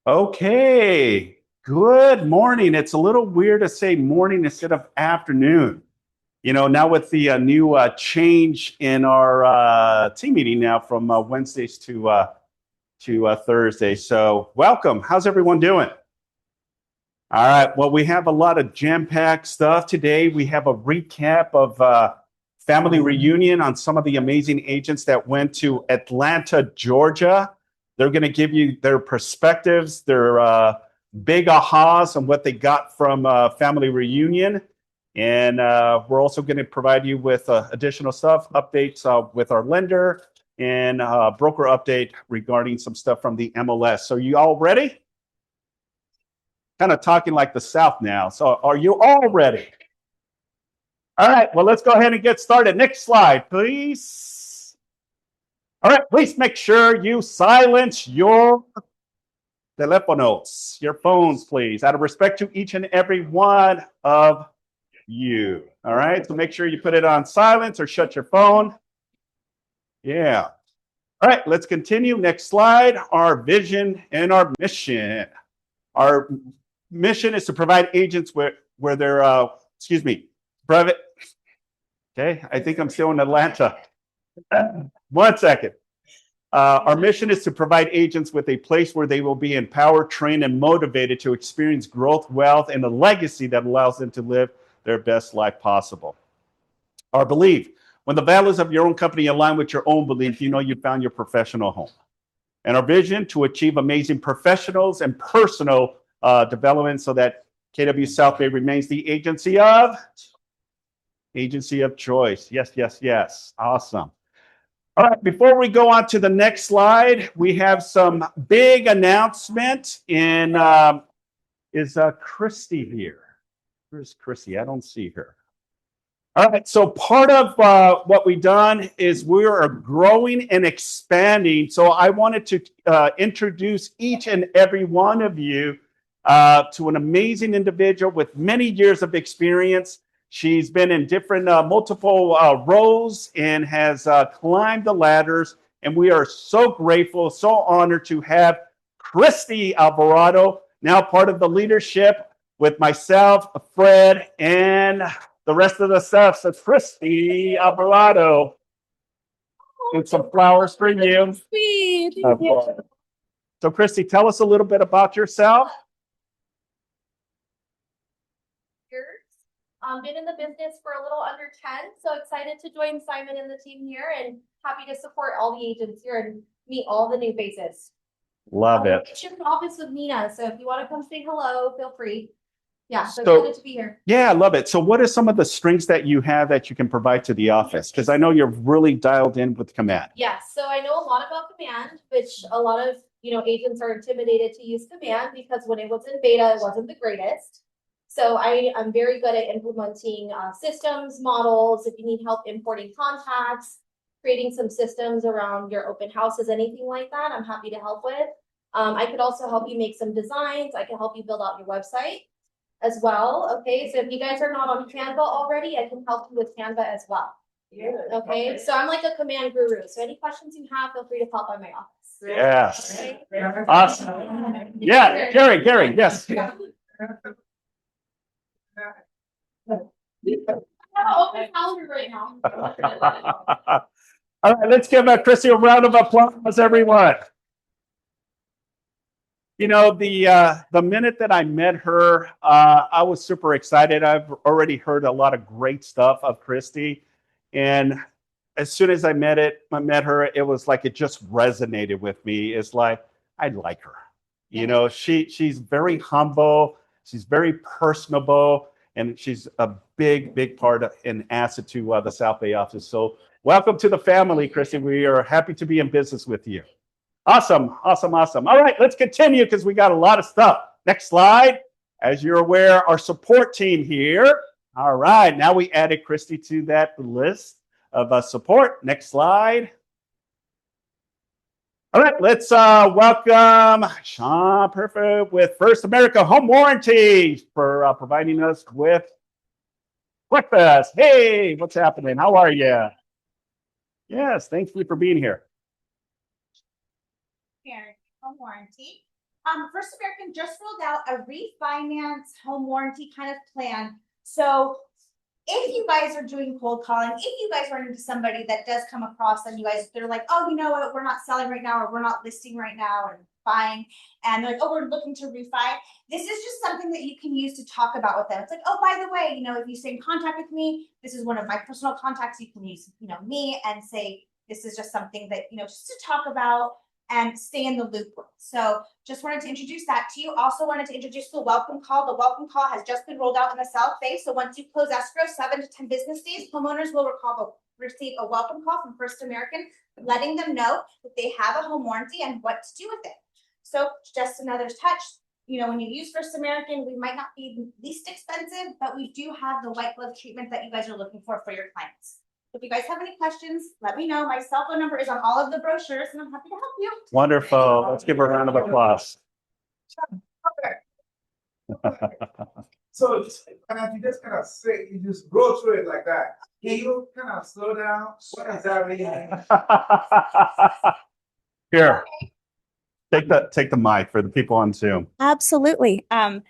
Okay, good morning. It's a little weird to say morning instead of afternoon. Now with the new change in our team meeting now from Wednesdays to Thursday. So welcome. How's everyone doing? All right. Well, we have a lot of jam-packed stuff today. We have a recap of family reunion on some of the amazing agents that went to Atlanta, Georgia. They're going to give you their perspectives, their big ahas on what they got from family reunion. And we're also going to provide you with additional stuff, updates with our lender, and broker update regarding some stuff from the MLS. So you all ready? Kind of talking like the South now. So are you all ready? All right, well, let's go ahead and get started. Next slide, please. All right, please make sure you silence your teléfonos, your phones, please, out of respect to each and every one of you. All right, so make sure you put it on silence or shut your phone. Yeah. All right, let's continue. Next slide, our vision and our mission. Our mission is to provide agents where they're, private. Okay, I think I'm still in Atlanta. 1 second. Our mission is to provide agents with a place where they will be empowered, trained, and motivated to experience growth, wealth, and a legacy that allows them to live their best life possible. Our belief: when the values of your own company align with your own belief, you know you found your professional home. And our vision: to achieve amazing professionals and personal development so that KW South Bay remains the agency of choice. Yes, yes, yes. Awesome. All right, before we go on to the next slide, we have some big announcement. Is Christy here? Where's Christy? I don't see her. All right, so part of what we've done is we are growing and expanding. So I wanted to introduce each and every one of you to an amazing individual with many years of experience. She's been in different multiple roles and has climbed the ladders. And we are so grateful, so honored to have Christy Alvarado, now part of the leadership with myself, Fred, and the rest of the stuff. So Christy Alvarado, and some flowers for you. Sweet. Thank you. So Christy, tell us a little bit about yourself. Been in the business for a little under 10, so excited to join Simon and the team here and happy to support all the agents here and meet all the new faces. Love it. It's in the office with Nina, so if you want to come say hello, feel free. Yeah, so excited to be here. Yeah, I love it. So what are some of the strengths that you have that you can provide to the office? Because I know you're really dialed in with Command. Yeah, so I know a lot about Command, which a lot of agents are intimidated to use Command because when it was in beta, it wasn't the greatest. So I'm very good at implementing systems, models. If you need help importing contacts, creating some systems around your open houses, anything like that, I'm happy to help with. I could also help you make some designs. I can help you build out your website as well. Okay, so if you guys are not on Canva already, I can help you with Canva as well. Okay, so I'm like a Command guru. So any questions you have, feel free to pop by my office. Yes. Okay? Awesome. Yeah, Gary, yes. Open calendar right now. All right, let's give Chrissy a round of applause, everyone. The minute that I met her, I was super excited. I've already heard a lot of great stuff of Christy, and as soon as I met her, it was like it just resonated with me. It's like I like her. She's very humble. She's very personable. And she's a big part of an asset to the South Bay office. So welcome to the family, Christy. We are happy to be in business with you. Awesome. All right, let's continue because we got a lot of stuff. Next slide. As you're aware, our support team here. All right, now we added Christy to that list of support. Next slide. All right, let's welcome Sean Perfect with First America Home Warranty for providing us with breakfast. Hey, what's happening? How are you? Yes, thank you for being here. Home Warranty. First American just rolled out a refinance home warranty kind of plan. So if you guys are doing cold calling, if you guys run into somebody that does come across and you guys, they're like, oh, you know what, we're not selling right now, or we're not listing right now and buying, and they're like, oh, we're looking to refi. This is just something that you can use to talk about with them. It's like, oh, by the way, if you stay in contact with me, this is one of my personal contacts. You can use, me, and say, this is just something that, just to talk about and stay in the loop with. So just wanted to introduce that to you. Also wanted to introduce the welcome call. The welcome call has just been rolled out in the South Bay. So once you close escrow, 7 to 10 business days, homeowners will receive a welcome call from First American, letting them know that they have a home warranty and what to do with it. So just another touch. When you use First American, we might not be least expensive, but we do have the white glove treatment that you guys are looking for your clients. If you guys have any questions, let me know. My cell phone number is on all of the brochures, and I'm happy to help you. Wonderful. Let's give her a round of applause. So, and if you just kind of say, you just go through it like that, can you kind of slow down? What does that really mean? Here, take the mic for the people on Zoom. Absolutely.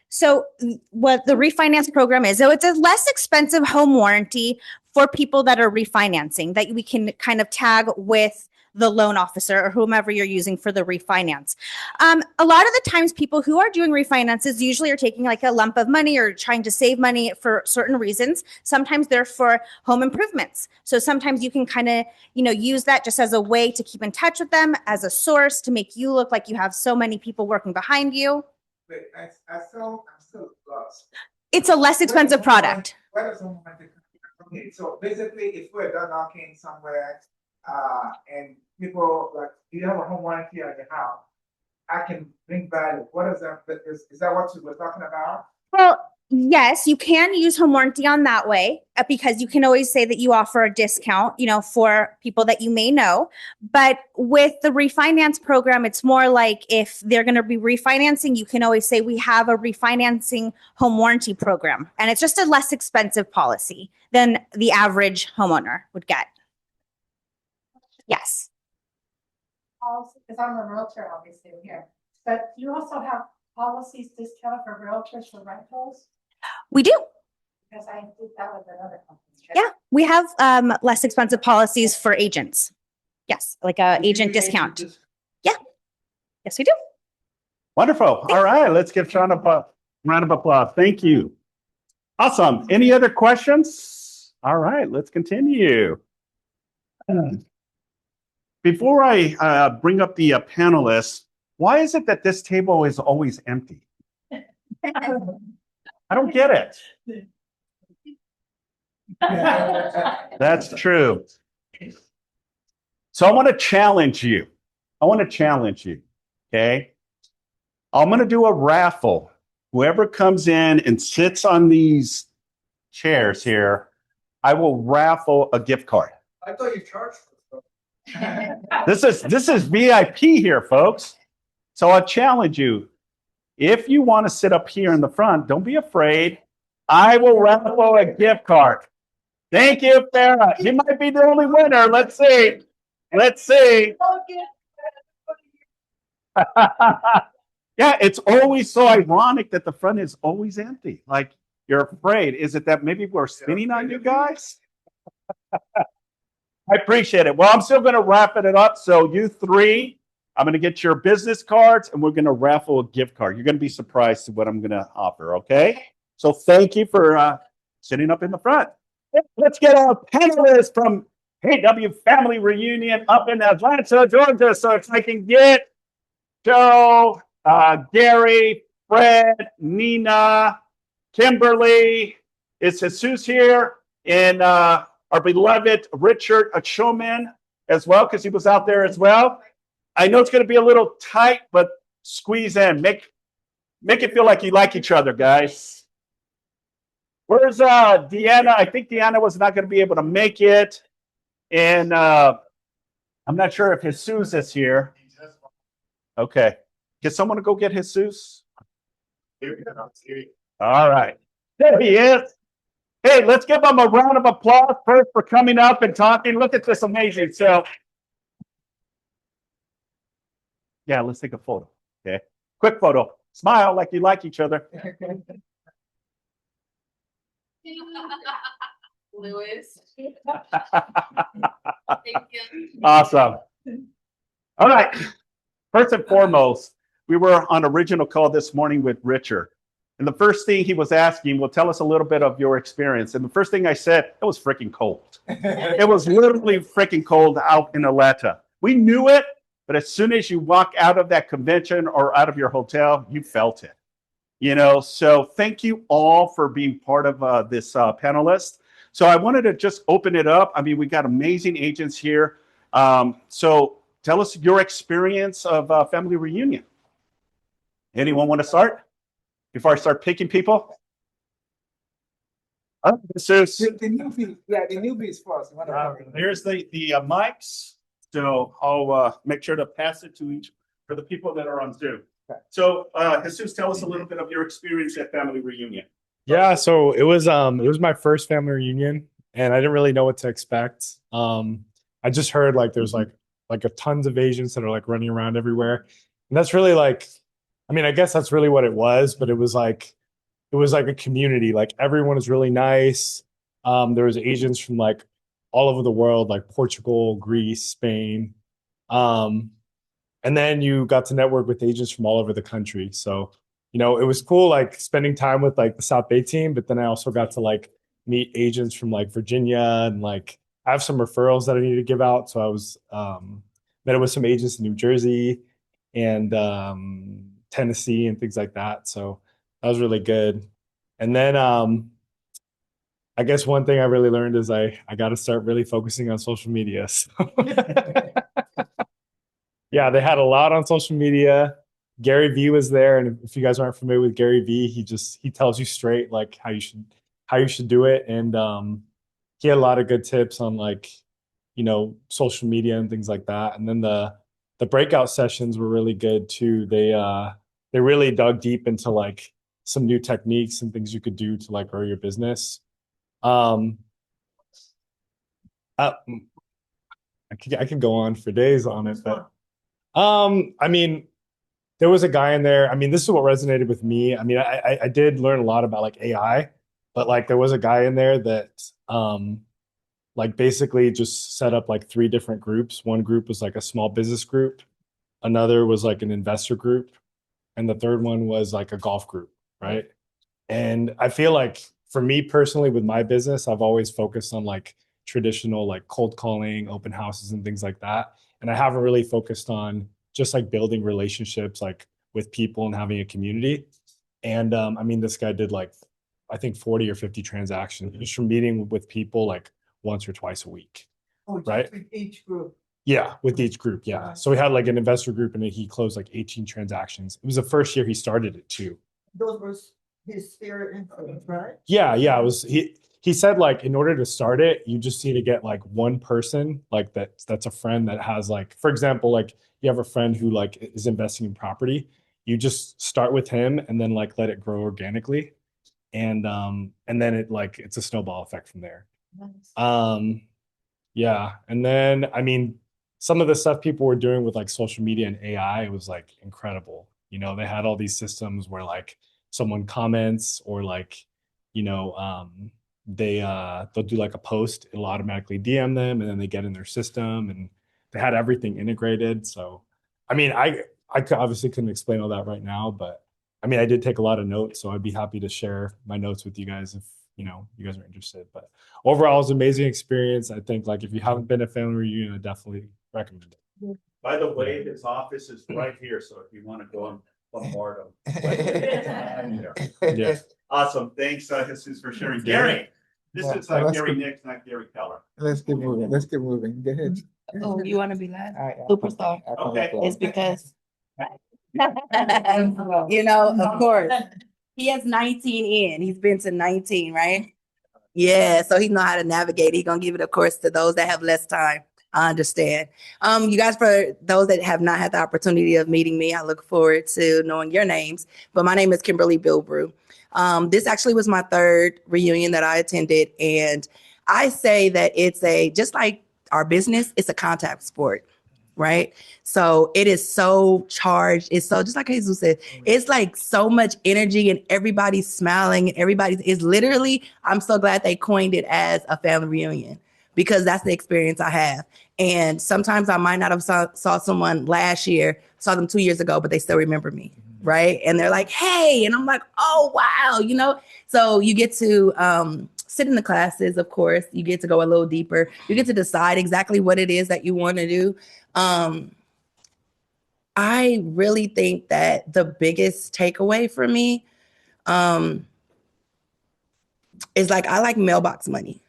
So what the refinance program is, so it's a less expensive home warranty for people that are refinancing that we can kind of tag with the loan officer or whomever you're using for the refinance. A lot of the times people who are doing refinances usually are taking like a lump of money or trying to save money for certain reasons. Sometimes they're for home improvements. So sometimes you can kind of, use that just as a way to keep in touch with them, as a source to make you look like you have so many people working behind you. But I'm still lost. It's a less expensive product. Where does home warranty come from? Okay, so basically, if we're done knocking somewhere, and people like, do you have a home warranty on your house? I can bring value. What is that? Is that what you were talking about? Well, yes, you can use home warranty on that way because you can always say that you offer a discount, for people that you may know. But with the refinance program, it's more like if they're going to be refinancing, you can always say we have a refinancing home warranty program. And it's just a less expensive policy than the average homeowner would get. Yes. Policy, because I'm a realtor, obviously here, but you also have policies discounted for realtors for rentals, We do. because I did that with another company. Yeah. We have less expensive policies for agents. Yes. Like a agent discount. Yes, we do. Wonderful. All right, let's give Sean a round of applause. Thank you. Awesome. Any other questions? All right, let's continue. Before I bring up the panelists, why is it that this table is always empty? I don't get it. That's true. So I want to challenge you. Okay? I'm going to do a raffle. Whoever comes in and sits on these chairs here, I will raffle a gift card. I thought you charged for This is VIP here, folks. So I challenge you. If you want to sit up here in the front, don't be afraid. I will raffle a gift card. Thank you, Farah. You might be the only winner. Let's see. Yeah, it's always so ironic that the front is always empty. Like you're afraid. Is it that maybe we're spinning on you guys? I appreciate it. Well, I'm still going to wrap it up. So you three, I'm going to get your business cards and we're going to raffle a gift card. You're going to be surprised to what I'm going to offer. Okay. So thank you for sitting up in the front. Let's get our panelists from KW Family Reunion up in Atlanta, Georgia. So if I can get Joe, Gary, Fred, Nina, Kimberly, is Jesus here? And our beloved Richard Achoman as well, because he was out there as well. I know it's going to be a little tight, but squeeze in. Make it feel like you like each other, guys. Where's Deanna? I think Deanna was not going to be able to make it. And I'm not sure if Jesus is here. Okay. Can someone go get Jesus? All right. There he is. Hey, let's give him a round of applause first for coming up and talking. Look at this amazing self. Yeah, let's take a photo. Okay. Quick photo. Smile like you like each other. Lewis. Thank you. Awesome. All right. First and foremost, we were on original call this morning with Richard. And the first thing he was asking, well, tell us a little bit of your experience. And the first thing I said, it was freaking cold. It was literally freaking cold out in Atlanta. We knew it, but as soon as you walk out of that convention or out of your hotel, you felt it. So thank you all for being part of this panelist. So I wanted to just open it up. I mean, we got amazing agents here. So tell us your experience of family reunion. Anyone want to start before I start picking people? This is The newbies, yeah, the newbies first. here's the mics. So I'll make sure to pass it to each for the people that are on Zoom. So Jesus, tell us a little bit of your experience at family reunion. Yeah, so it was my first family reunion and I didn't really know what to expect. I just heard like there's like a tons of Asians that are like running around everywhere. And that's really like, I mean, I guess that's really what it was, but it was like a community. Like everyone is really nice. There was Asians from like all over the world, like Portugal, Greece, Spain. And then you got to network with agents from all over the country. So, it was cool, like spending time with like the South Bay team, but then I also got to like meet agents from like Virginia and like I have some referrals that I need to give out. So I was met with some agents in New Jersey and Tennessee and things like that. So that was really good. And then I guess one thing I really learned is I got to start really focusing on social media. So yeah, they had a lot on social media. Gary Vee was there, and if you guys aren't familiar with Gary Vee, he tells you straight like how you should do it, and he had a lot of good tips on like social media and things like that. And then the breakout sessions were really good too. They really dug deep into like some new techniques and things you could do to like grow your business. I could go on for days on it, but I mean, there was a guy in there. I mean, this is what resonated with me. I mean, I did learn a lot about like AI, but like there was a guy in there that like basically just set up like 3 different groups. One group was like a small business group, another was like an investor group, and the third one was like a golf group, right? And I feel like for me personally with my business, I've always focused on like traditional like cold calling, open houses and things like that. And I haven't really focused on just like building relationships like with people and having a community. And I mean, this guy did like, I think 40 or 50 transactions just from meeting with people like once or twice a week. Right? With each group. Yeah, with each group. Yeah. So we had like an investor group and he closed like 18 transactions. It was the first year he started it too. Those were his sphere influence, right? Yeah. It was, he said like, in order to start it, you just need to get like one person like that's a friend that has like, for example, like you have a friend who like is investing in property. You just start with him and then like let it grow organically. And then it like, it's a snowball effect from there. Nice. Yeah. And then, I mean, some of the stuff people were doing with like social media and AI was like incredible. They had all these systems where like someone comments or like, they'll do like a post, it'll automatically DM them and then they get in their system and they had everything integrated. So, I mean, I obviously couldn't explain all that right now, but I mean, I did take a lot of notes, so I'd be happy to share my notes with you guys if, you guys are interested. But overall, it was an amazing experience. I think like if you haven't been to family reunion, I definitely recommend it. By the way, his office is right here, so if you want to go and bombard him. Yeah. Awesome. Thanks, Jesus, for sharing. Gary, this is Gary Nix, not Gary Keller. Let's get moving. Go ahead. Oh, you want to be last? All right, Superstar. Okay. It's because, of course, he has 19 in. He's been to 19, right? Yeah, so he know how to navigate. He's gonna give it, of course, to those that have less time. I understand. You guys, for those that have not had the opportunity of meeting me, I look forward to knowing your names. But my name is Kimberly Bilbrew. This actually was my 3rd reunion that I attended, and I say that it's just like our business, it's a contact sport. right? So it is so charged. It's so, just like Jesus said, it's like so much energy and everybody's smiling and everybody's, it's literally, I'm so glad they coined it as a family reunion because that's the experience I have. And sometimes I might not have saw someone last year, saw them 2 years ago, but they still remember me, right? And they're like, hey, and I'm like, oh, wow, you know? So you get to sit in the classes, of course. You get to go a little deeper. You get to decide exactly what it is that you want to do. I really think that the biggest takeaway for me is like, I like mailbox money,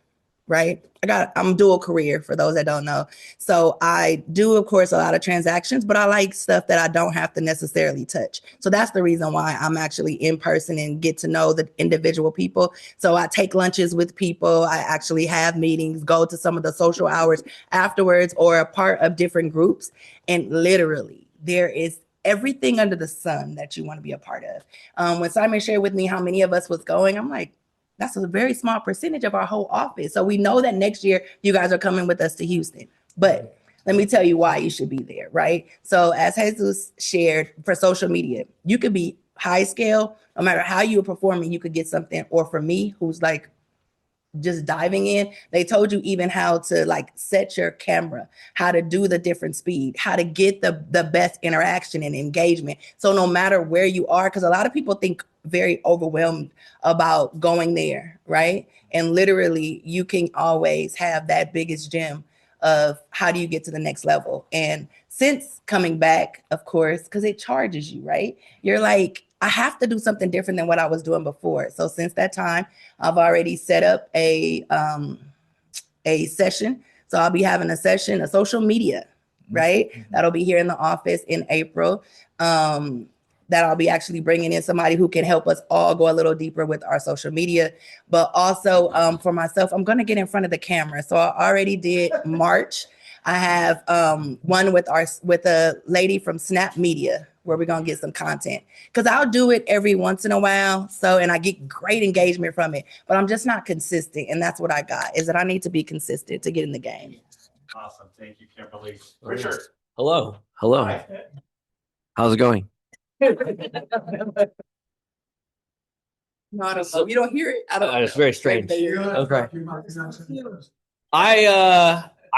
right? I'm dual career for those that don't know. So I do, of course, a lot of transactions, but I like stuff that I don't have to necessarily touch. So that's the reason why I'm actually in person and get to know the individual people. So I take lunches with people. I actually have meetings, go to some of the social hours afterwards or a part of different groups. And literally there is everything under the sun that you want to be a part of. When Simon shared with me how many of us was going, I'm like, that's a very small percentage of our whole office. So we know that next year you guys are coming with us to Houston. But let me tell you why you should be there, right? So as Jesus shared for social media, you could be high scale, no matter how you are performing, you could get something. Or for me, who's like just diving in, they told you even how to like set your camera, how to do the different speed, how to get the best interaction and engagement. So no matter where you are, because a lot of people think very overwhelmed about going there, right? And literally you can always have that biggest gem of how do you get to the next level. And since coming back, of course, because it charges you, right? You're like, I have to do something different than what I was doing before. So since that time, I've already set up a session. So I'll be having a session, a social media, right? That'll be here in the office in April. That I'll be actually bringing in somebody who can help us all go a little deeper with our social media. But also for myself, I'm going to get in front of the camera. So I already did March. I have one with a lady from Snap Media where we're going to get some content because I'll do it every once in a while. So, and I get great engagement from it, but I'm just not consistent. And that's what I got is that I need to be consistent to get in the game. Awesome. Thank you, Kimberly. Richard. Hello. Hello. Hi. How's it going? No, I don't know. You don't hear it. I don't know. It's very strange. Okay.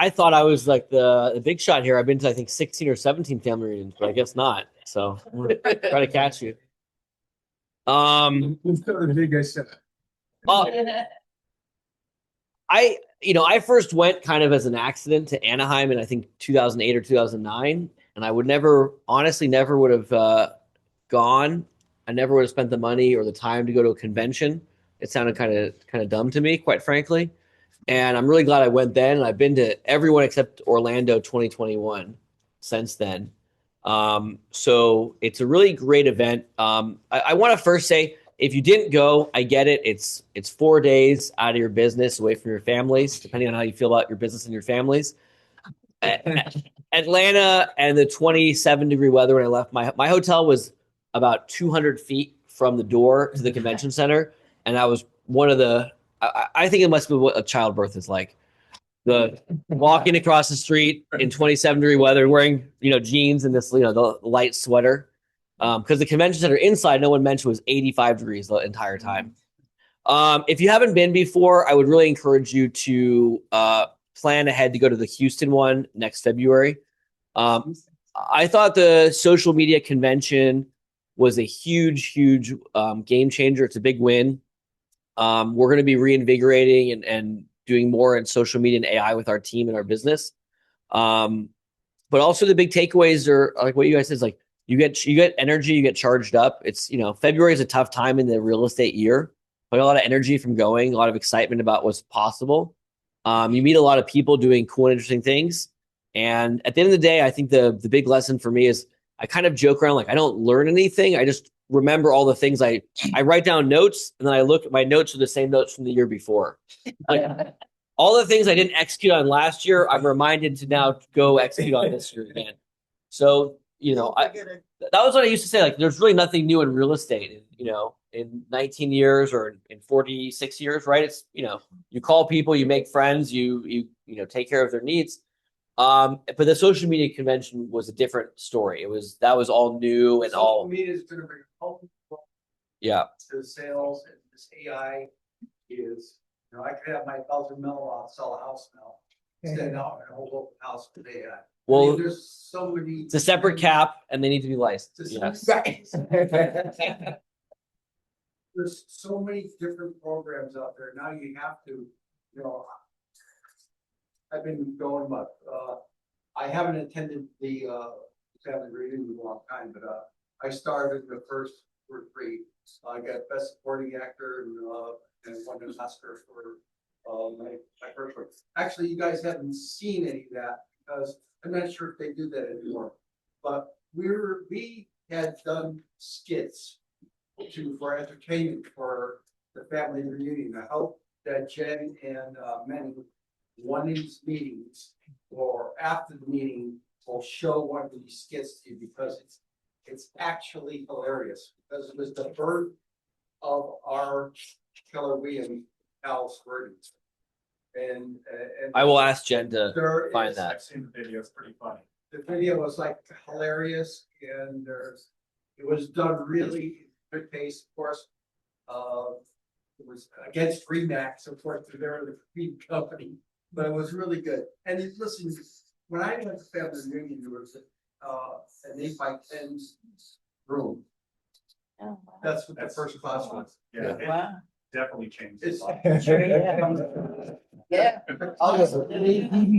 I thought I was like the big shot here. I've been to I think 16 or 17 family reunions, but I guess not. So I'm gonna try to catch you. I first went kind of as an accident to Anaheim in I think 2008 or 2009, and I would never would have gone. I never would have spent the money or the time to go to a convention. It sounded kind of dumb to me, quite frankly. And I'm really glad I went then. And I've been to everyone except Orlando 2021 since then. So it's a really great event. I want to first say, if you didn't go, I get it. It's 4 days out of your business, away from your families, depending on how you feel about your business and your families. Atlanta and the 27-degree weather when I left, my hotel was about 200 feet from the door to the convention center. And I was one of the, I think it must be what a childbirth is like. The walking across the street in 27-degree weather, wearing, jeans and this, the light sweater. Because the convention center inside, no one mentioned, was 85 degrees the entire time. If you haven't been before, I would really encourage you to plan ahead to go to the Houston one next February. I thought the social media convention was a huge game changer. It's a big win. We're going to be reinvigorating and doing more in social media and AI with our team and our business. But also the big takeaways are like what you guys said, is like you get energy, you get charged up. It's, February is a tough time in the real estate year, but a lot of energy from going, a lot of excitement about what's possible. You meet a lot of people doing cool and interesting things. And at the end of the day, I think the big lesson for me is I kind of joke around like I don't learn anything. I just remember all the things I write down notes, and then I look at my notes are the same notes from the year before. Like all the things I didn't execute on last year, I'm reminded to now go execute on this year again. So, that was what I used to say. Like, there's really nothing new in real estate, in 19 years or in 46 years, right? It's, you call people, you make friends, you take care of their needs. But the social media convention was a different story. That was all new and Social all, media is gonna bring health yeah. to sales, and this AI is, I could have my thousand mil, sell a house now. Stand out in a whole open house with AI. Well, There's so many. it's a separate cap and they need to be licensed. Yes. There's so many different programs out there. Now you have to, I've been going, but, I haven't attended the, family reunion in a long time, but, I started the first for free. I got best supporting actor and won an Oscar for, my first one. Actually, you guys haven't seen any of that because I'm not sure if they do that anymore. But we had done skits for entertainment for the family reunion. I hope that Jen and Manny, one of these meetings or after the meeting, will show one of these skits to you because it's actually hilarious because it was the birth of our killer William, Al Squirty. And I will ask Jen to there find is- that. I've seen the video, it's pretty funny. The video was like hilarious and it was done really in good taste, of course. It was against Remax, of course, they're the feed company, but it was really good. And listen, when I went to family reunion, there was an 8x10 room. That's what the first class was. Yeah, it Wow. definitely changed. It's- Yeah.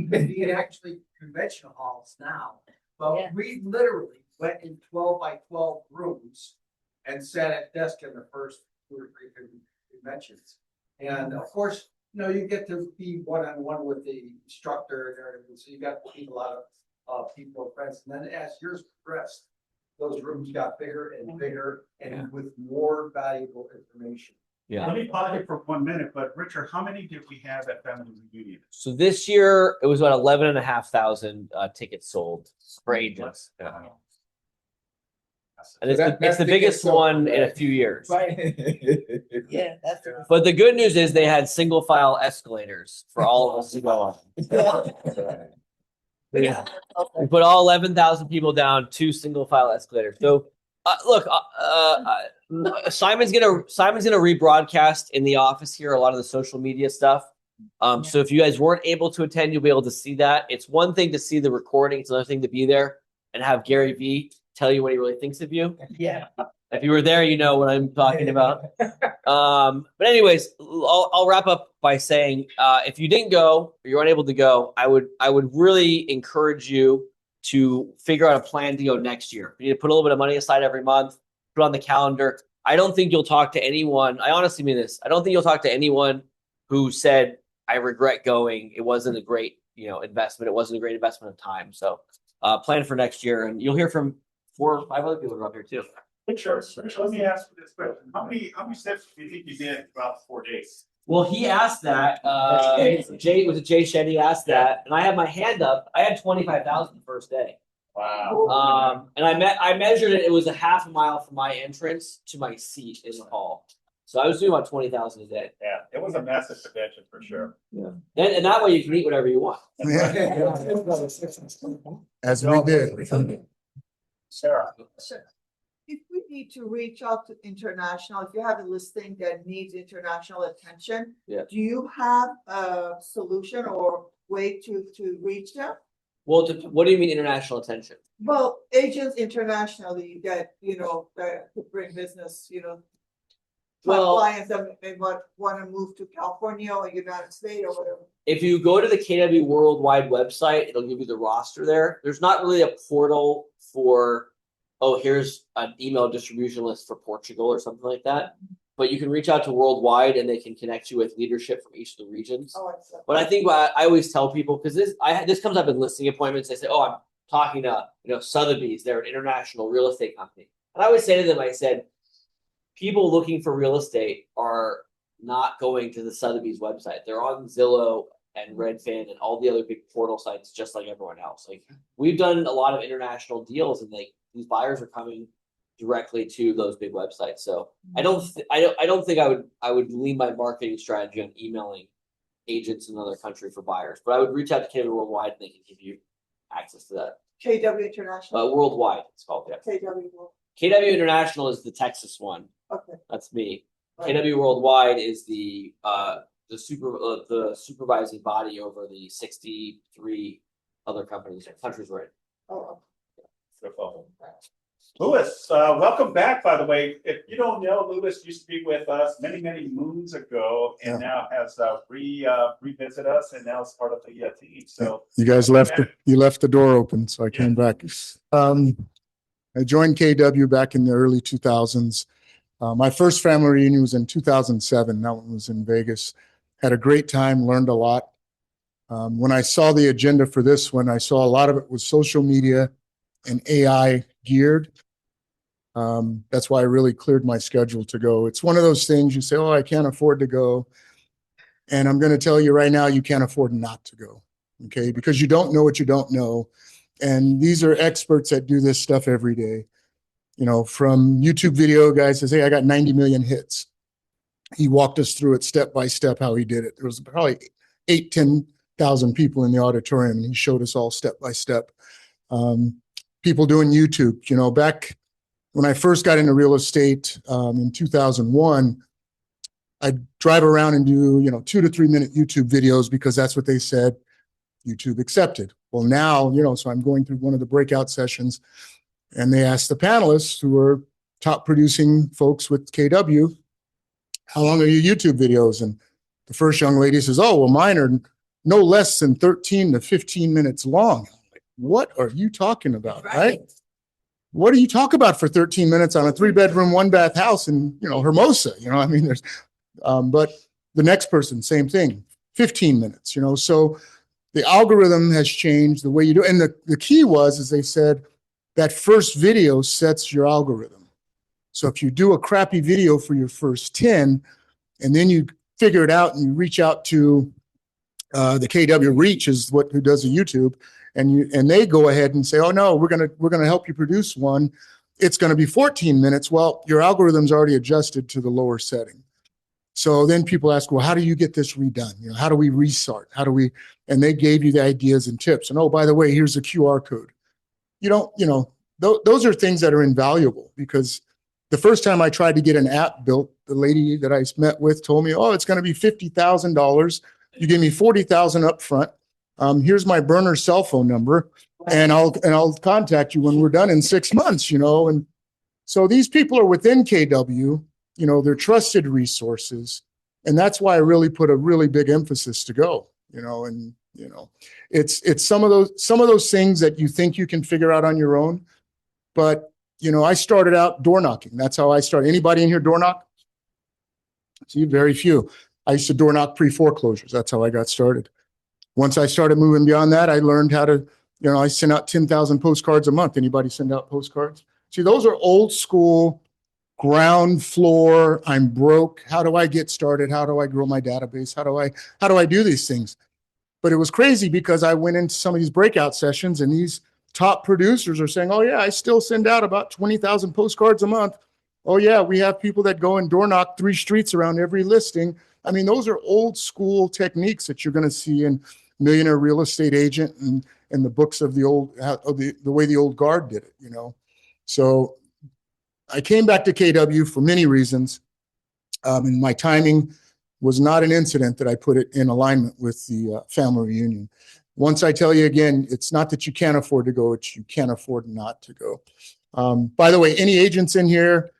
They actually convention halls now, but Yeah. we literally went in 12x12 rooms and sat at desk in the first 2 or 3 conventions. And of course, you get to be one-on-one with the instructor and everything, so you got to meet a lot of people, friends. And then as years progressed, those rooms got bigger and bigger and with more valuable information. Yeah. Let me pause it for 1 minute, but Richard, how many did we have at family reunion? So this year it was about 11,500 tickets sold for agents. Yeah. And it's the biggest one in a few years. Yeah, that's. But the good news is they had single file escalators for all of us to go on. Yeah. We put all 11,000 people down 2 single file escalators. So look, Simon's gonna rebroadcast in the office here a lot of the social media stuff. So if you guys weren't able to attend, you'll be able to see that. It's one thing to see the recording; it's another thing to be there and have Gary Vee tell you what he really thinks of you. Yeah. If you were there, you know what I'm talking about. But anyways, I'll wrap up by saying, if you didn't go or you're unable to go, I would really encourage you to figure out a plan to go next year. You need to put a little bit of money aside every month, put it on the calendar. I don't think you'll talk to anyone. I honestly mean this. I don't think you'll talk to anyone who said, I regret going. It wasn't a great, investment. It wasn't a great investment of time. So plan for next year, and you'll hear from 4 or 5 other people who are up here too. Sure. Let me ask you this question. How many steps do you think you did throughout the 4 days? Well, he asked that. Jay Shetty asked that, and I had my hand up. I had 25,000 the first day. Wow. And I measured it. It was a half a mile from my entrance to my seat in the hall. So I was doing about 20,000 a day. Yeah, it was a massive convention for sure. Yeah, and that way you can eat whatever you want. As we did. Sarah. If we need to reach out to international, if you have a listing that needs international attention. Yeah. Do you have a solution or way to reach them? Well, what do you mean international attention? Well, agents internationally that, that could bring business, Well, clients that may want to move to California or United States or whatever. if you go to the KW Worldwide website, it'll give you the roster there. There's not really a portal for, here's an email distribution list for Portugal or something like that. But you can reach out to Worldwide and they can connect you with leadership from each of the regions. Oh, I see. But I think what I always tell people, because this comes up in listing appointments, they say, I'm talking to Sotheby's, they're an international real estate company. And I always say to them, I said, people looking for real estate are not going to the Sotheby's website. They're on Zillow and Redfin and all the other big portal sites, just like everyone else. Like we've done a lot of international deals, and these buyers are coming directly to those big websites. So I don't think I would lean my marketing strategy on emailing agents in another country for buyers, but I would reach out to Canada Worldwide and they can give you access to that. KW International, Worldwide, it's called. Yeah. KW, KW International is the Texas one. okay. That's me. KW Worldwide is the supervising body over the 63 other countries we're in. Oh, Louis, welcome back, by the way. If you don't know, Louis used to be with us many, many moons ago and now has revisited us and now is part of the team. So you guys left the door open, so I came back. I joined KW back in the early 2000s. My first family reunion was in 2007. That one was in Vegas. Had a great time, learned a lot. When I saw the agenda for this one, I saw a lot of it was social media and AI geared. That's why I really cleared my schedule to go. It's one of those things you say, oh, I can't afford to go. And I'm going to tell you right now, you can't afford not to go. Okay. Because you don't know what you don't know. And these are experts that do this stuff every day. You know, from YouTube video, guy says, hey, I got 90 million hits. He walked us through it step by step how he did it. There was probably 10,000 people in the auditorium, and he showed us all step by step. People doing YouTube, you know, back when I first got into real estate in 2001, I'd drive around and do, 2 to 3 minute YouTube videos because that's what they said YouTube accepted. Well, now, so I'm going through one of the breakout sessions and they asked the panelists who are top producing folks with KW, how long are your YouTube videos? And the first young lady says, oh, well, mine are no less than 13 to 15 minutes long. I'm like, what are you talking about, right? What do you talk about for 13 minutes on a 3-bedroom, 1-bath house in, Hermosa? There's, but the next person, same thing, 15 minutes, so the algorithm has changed the way you do. And the key is they said that first video sets your algorithm. So if you do a crappy video for your first 10, and then you figure it out and you reach out to the KW Reach is who does the YouTube, and they go ahead and say, oh no, we're gonna help you produce one. It's gonna be 14 minutes. Well, your algorithm's already adjusted to the lower setting. So then people ask, well, how do you get this redone? How do we restart? And they gave you the ideas and tips. And oh, by the way, here's the QR code. Those are things that are invaluable, because the first time I tried to get an app built, the lady that I met with told me, oh, it's going to be $50,000. You give me $40,000 up front. Here's my burner cell phone number, and I'll contact you when we're done in 6 months, And so these people are within KW, they're trusted resources. And that's why I really put a really big emphasis to go, it's some of those things that you think you can figure out on your own. But, I started out door knocking. That's how I started. Anybody in here door knock? See, very few. I used to door knock pre-foreclosures. That's how I got started. Once I started moving beyond that, I learned how to, I sent out 10,000 postcards a month. Anybody send out postcards? See, those are old school, ground floor. I'm broke. How do I get started? How do I grow my database? How do I do these things? But it was crazy because I went into some of these breakout sessions and these top producers are saying, oh yeah, I still send out about 20,000 postcards a month. Oh yeah, we have people that go and door knock 3 streets around every listing. Those are old school techniques that you're going to see in Millionaire Real Estate Agent and the books of the way the old guard did it, So I came back to KW for many reasons. And my timing was not an incident that I put it in alignment with the family reunion. Once I tell you again, it's not that you can't afford to go, it's you can't afford not to go. By the way, any agents in here,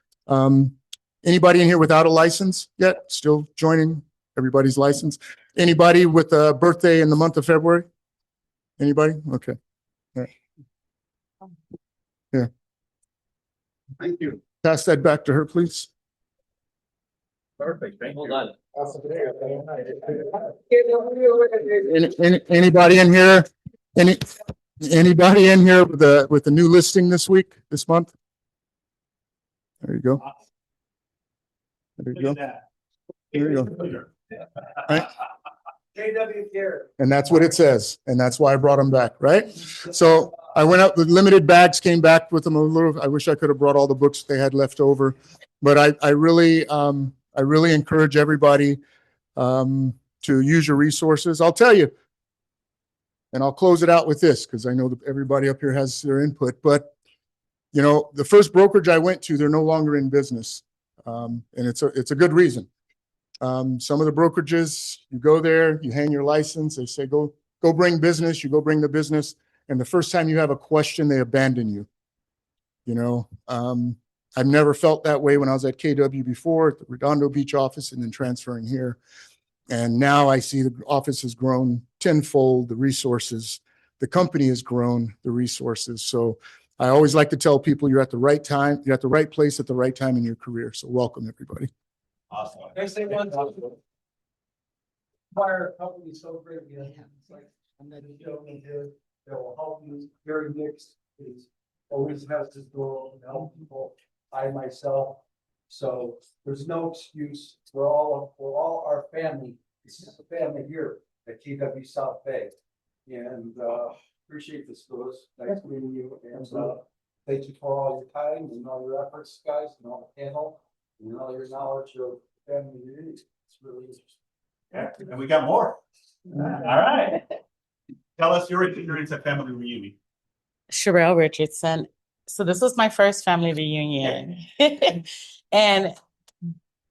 anybody in here without a license yet? Still joining everybody's license? Anybody with a birthday in the month of February? Anybody? Okay. All right. Yeah. Thank you. Pass that back to her, please. Perfect. Thank you. Hold on. Anybody in here? Anybody in here with a new listing this month? There you go. There you go. There you go. Right? KW here. And that's what it says. And that's why I brought them back, right? So I went out with limited bags, came back with them a little. I wish I could have brought all the books they had left over. But I really encourage everybody to use your resources. I'll tell you, And I'll close it out with this because I know that everybody up here has their input, but you know, the first brokerage I went to, they're no longer in business. And it's a good reason. Some of the brokerages, you go there, you hang your license, they say, go bring business, you go bring the business. And the first time you have a question, they abandon you. You know, I've never felt that way when I was at KW before, at the Redondo Beach office, and then transferring here. And now I see the office has grown tenfold, the resources, the company has grown, the resources. So I always like to tell people you're at the right time, you're at the right place at the right time in your career. So welcome, everybody. Awesome. Can I say one thing? Fire company so great, you know, it's like, and then you know, they will help you. Gary Nix is always has his door open to help people. I myself, so there's no excuse. We're all our family. This is a family here at KW South Bay, and appreciate this, Louis. Nice meeting you, and thank you for all your time and all your efforts, guys, and all the panel and all your knowledge of family unity. It's really interesting. Yeah, and we got more. All right. Tell us your experience at family reunion. Sherelle Richardson. So this was my first family reunion. And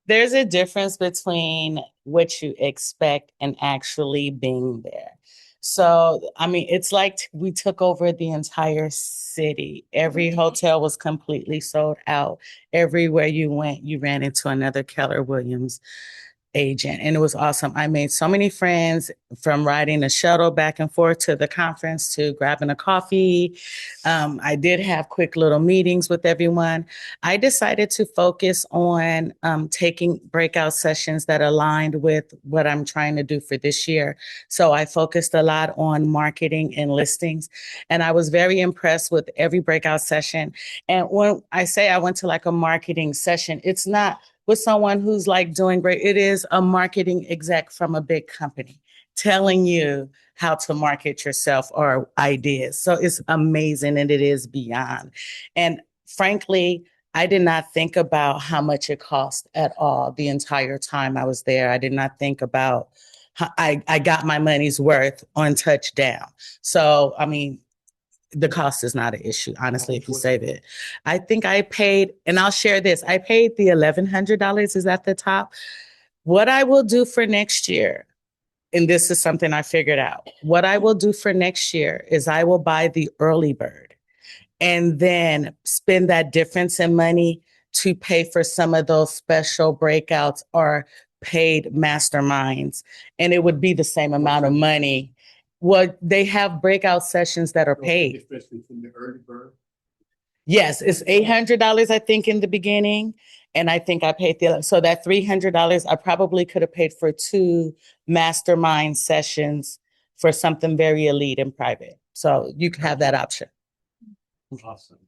there's a difference between what you expect and actually being there. So, I mean, it's like we took over the entire city. Every hotel was completely sold out. Everywhere you went, you ran into another Keller Williams agent, and it was awesome. I made so many friends from riding the shuttle back and forth to the conference to grabbing a coffee. I did have quick little meetings with everyone. I decided to focus on taking breakout sessions that aligned with what I'm trying to do for this year. So I focused a lot on marketing and listings, and I was very impressed with every breakout session. And when I say I went to like a marketing session, it's not with someone who's like doing great. It is a marketing exec from a big company telling you how to market yourself or ideas. So it's amazing, and it is beyond. And frankly, I did not think about how much it cost at all the entire time I was there. I did not think about how I got my money's worth on touchdown. So, I mean, the cost is not an issue, honestly, if you say that. I think I paid, and I'll share this, I paid the $1,100 is at the top. What I will do for next year, and this is something I figured out, what I will do for next year is I will buy the early bird and then spend that difference in money to pay for some of those special breakouts or paid masterminds. And it would be the same amount of money. Well, they have breakout sessions that are paid. Especially from the early bird. Yes, it's $800, I think, in the beginning. And I think I paid so that $300, I probably could have paid for 2 mastermind sessions for something very elite and private. So you can have that option. Awesome.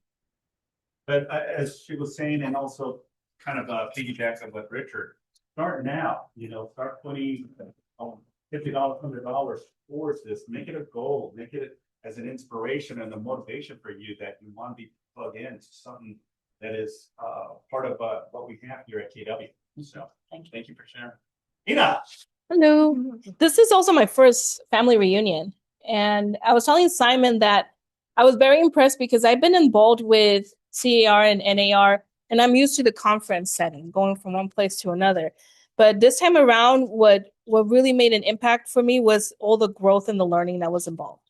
But as she was saying, and also kind of piggyback on what Richard, start now, start putting $50, $100 towards this, make it a goal, make it as an inspiration and a motivation for you that you want to be plugged into something that is part of what we have here at KW. So thank you for sharing. Ina. Hello. This is also my first family reunion. And I was telling Simon that I was very impressed because I've been involved with CAR and NAR, and I'm used to the conference setting, going from one place to another. But this time around, what really made an impact for me was all the growth and the learning that was involved.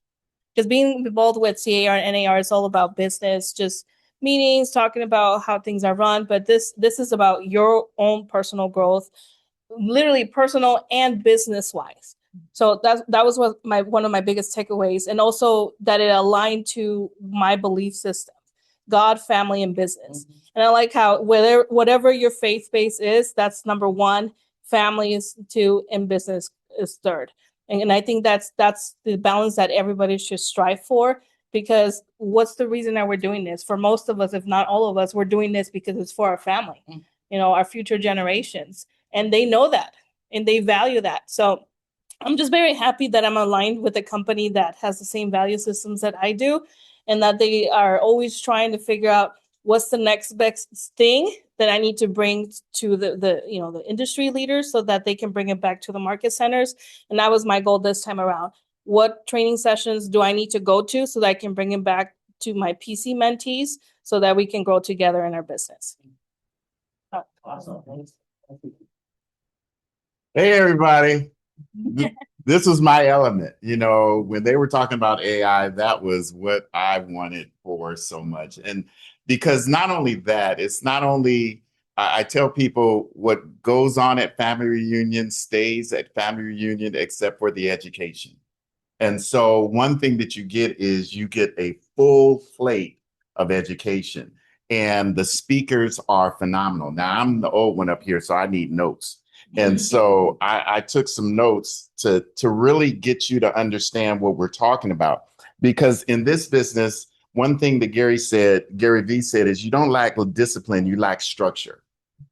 Because being involved with CAR and NAR is all about business, just meetings, talking about how things are run. But this is about your own personal growth, literally personal and business wise. So that was one of my biggest takeaways, and also that it aligned to my belief system: God, family, and business. Mm-hmm. And I like how whatever your faith base is, that's number 1, family is 2, and business is 3rd. And I think that's the balance that everybody should strive for, because what's the reason that we're doing this? For most of us, if not all of us, we're doing this because it's for our family, our future generations. And they know that and they value that. So I'm just very happy that I'm aligned with a company that has the same value systems that I do, and that they are always trying to figure out what's the next best thing that I need to bring to the industry leaders so that they can bring it back to the market centers. And that was my goal this time around. what training sessions do I need to go to so that I can bring it back to my PC mentees so that we can grow together in our business. Hey, everybody. This was my element. You know, when they were talking about AI, that was what I wanted for so much. And because not only that, it's not only, I tell people what goes on at family reunion stays at family reunion, except for the education. And so one thing that you get is you get a full plate of education, and the speakers are phenomenal. Now, I'm the old one up here, so I need notes. And so I took some notes to really get you to understand what we're talking about. Because in this business, one thing that Gary Vee said is you don't lack discipline, you lack structure.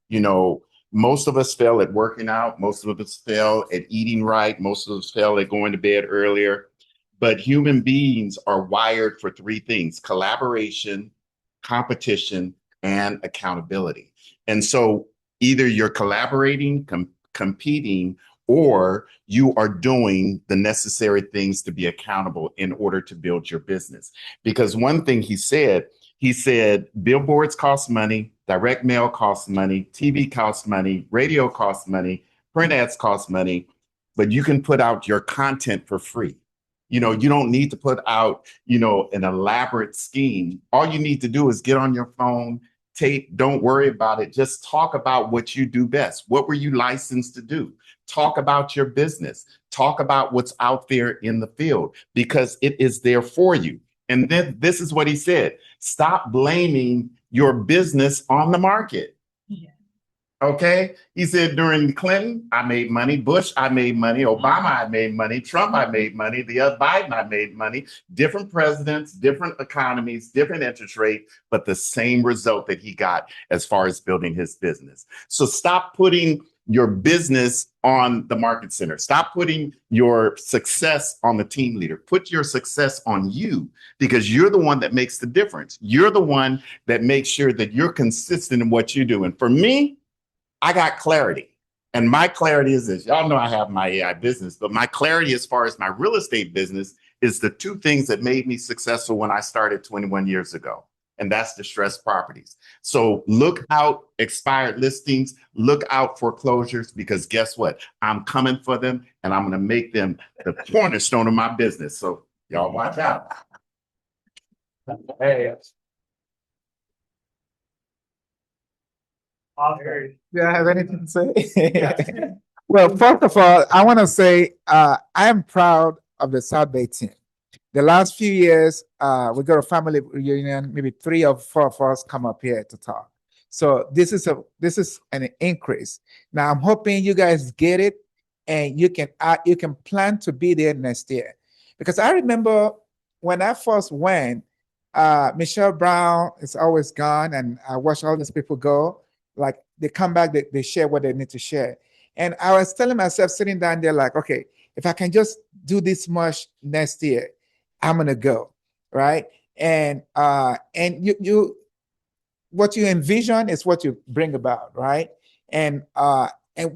You know, most of us fail at working out. Most of us fail at eating right. Most of us fail at going to bed earlier. But human beings are wired for three things: collaboration, competition, and accountability. And so either you're collaborating, competing, or you are doing the necessary things to be accountable in order to build your business. Because one thing he said, billboards cost money, direct mail costs money, TV costs money, radio costs money, print ads cost money, but you can put out your content for free. You know, you don't need to put out, you know, an elaborate scheme. All you need to do is get on your phone, tape, don't worry about it. Just talk about what you do best. What were you licensed to do? Talk about your business. Talk about what's out there in the field, because it is there for you. And then this is what he said: stop blaming your business on the market. Okay. He said, during Clinton, I made money. Bush, I made money. Obama, I made money. Trump, I made money. The other Biden, I made money. Different presidents, different economies, different interest rate, but the same result that he got as far as building his business. So stop putting your business on the market center. Stop putting your success on the team leader. Put your success on you, because you're the one that makes the difference. You're the one that makes sure that you're consistent in what you do. And for me, I got clarity. And my clarity is this. Y'all know I have my AI business, but my clarity as far as my real estate business is the two things that made me successful when I started 21 years ago. And that's distressed properties. So look out expired listings, look out foreclosures, because guess what? I'm coming for them, and I'm going to make them the cornerstone of my business. So y'all watch out. Hey. Do I have anything to say? Well, first of all, I want to say I am proud of the South Bay team. The last few years, we got a family reunion, maybe 3 or 4 of us come up here to talk. So this is an increase. Now I'm hoping you guys get it, and you can plan to be there next year. Because I remember when I first went, Michelle Brown is always gone, and I watch all these people go. Like, they come back, they share what they need to share. And I was telling myself, sitting down there, like, okay, if I can just do this much next year, I'm gonna go, right? And you what you envision is what you bring about, right? But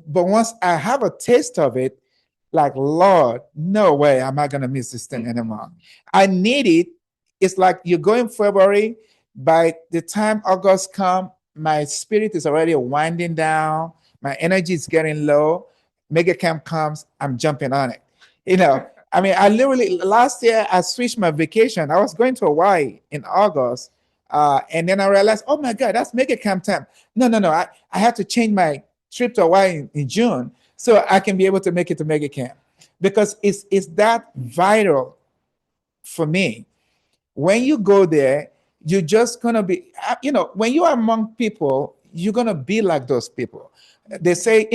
once I have a taste of it, like, Lord, no way am I gonna miss this thing anymore. I need it. It's like you're going February. By the time August comes, my spirit is already winding down. My energy is getting low. Mega Camp comes, I'm jumping on it. You know, I mean, I literally, last year, I switched my vacation. I was going to Hawaii in August. And then I realized, oh my God, that's Mega Camp time. No. I had to change my trip to Hawaii in June so I can be able to make it to Mega Camp, because it's that vital for me. When you go there, you're just going to be, when you are among people, you're going to be like those people. They say,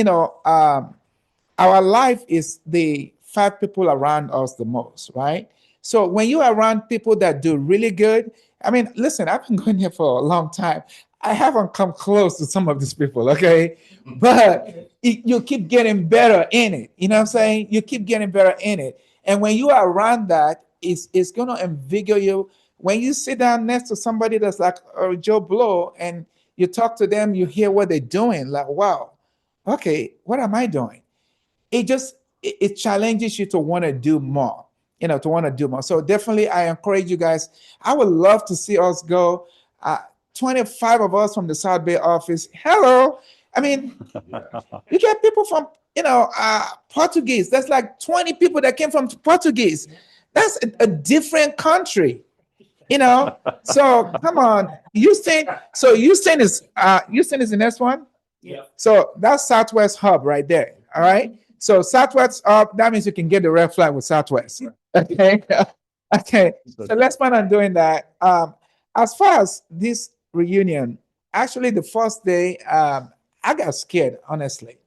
our life is the 5 people around us the most, right? So when you're around people that do really good, I mean, listen, I've been going here for a long time. I haven't come close to some of these people, okay? But you keep getting better in it. You know what I'm saying? You keep getting better in it. And when you are around that, it's going to invigorate you. When you sit down next to somebody that's like Joe Blow, and you talk to them, you hear what they're doing, like, wow, okay, what am I doing? It challenges you to want to do more. to want to do more. So definitely, I encourage you guys. I would love to see us go. 25 of us from the South Bay office. Hello. I mean, you get people from, Portuguese. That's like 20 people that came from Portuguese. That's a different country, So come on, Houston. So Houston is the next one. Yeah. So that's Southwest Hub right there. All right. So Southwest Hub, that means you can get the red flag with Southwest. Okay. Okay. So let's plan on doing that. As far as this reunion, actually the first day, I got scared, honestly.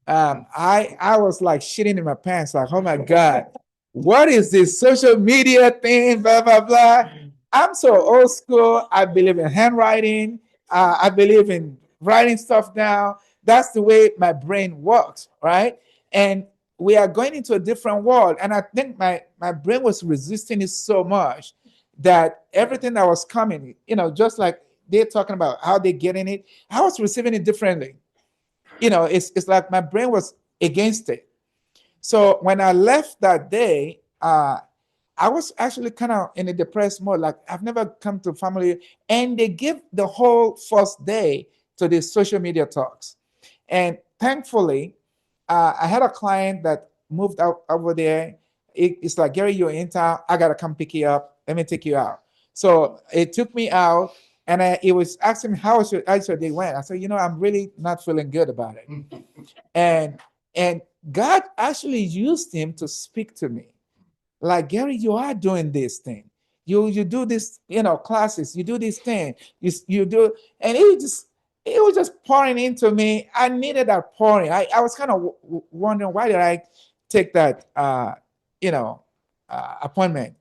I was like shitting in my pants, like, oh my God, what is this social media thing? Blah, blah, blah. I'm so old school. I believe in handwriting. I believe in writing stuff down. That's the way my brain works, right? And we are going into a different world. And I think my brain was resisting it so much that everything that was coming, just like they're talking about how they're getting it, I was receiving it differently. It's like my brain was against it. So when I left that day, I was actually kind of in a depressed mode. Like, I've never come to family, and they give the whole first day to the social media talks. And thankfully, I had a client that moved out over there. It's like, Gary, you're in town. I got to come pick you up. Let me take you out. So it took me out, and it was asking me how your day went. I said, I'm really not feeling good about it. And God actually used him to speak to me. Like, Gary, you are doing this thing. You do this, classes. You do this thing. You do, and it was just pouring into me. I needed that pouring. I was kind of wondering, why did I take that, appointment?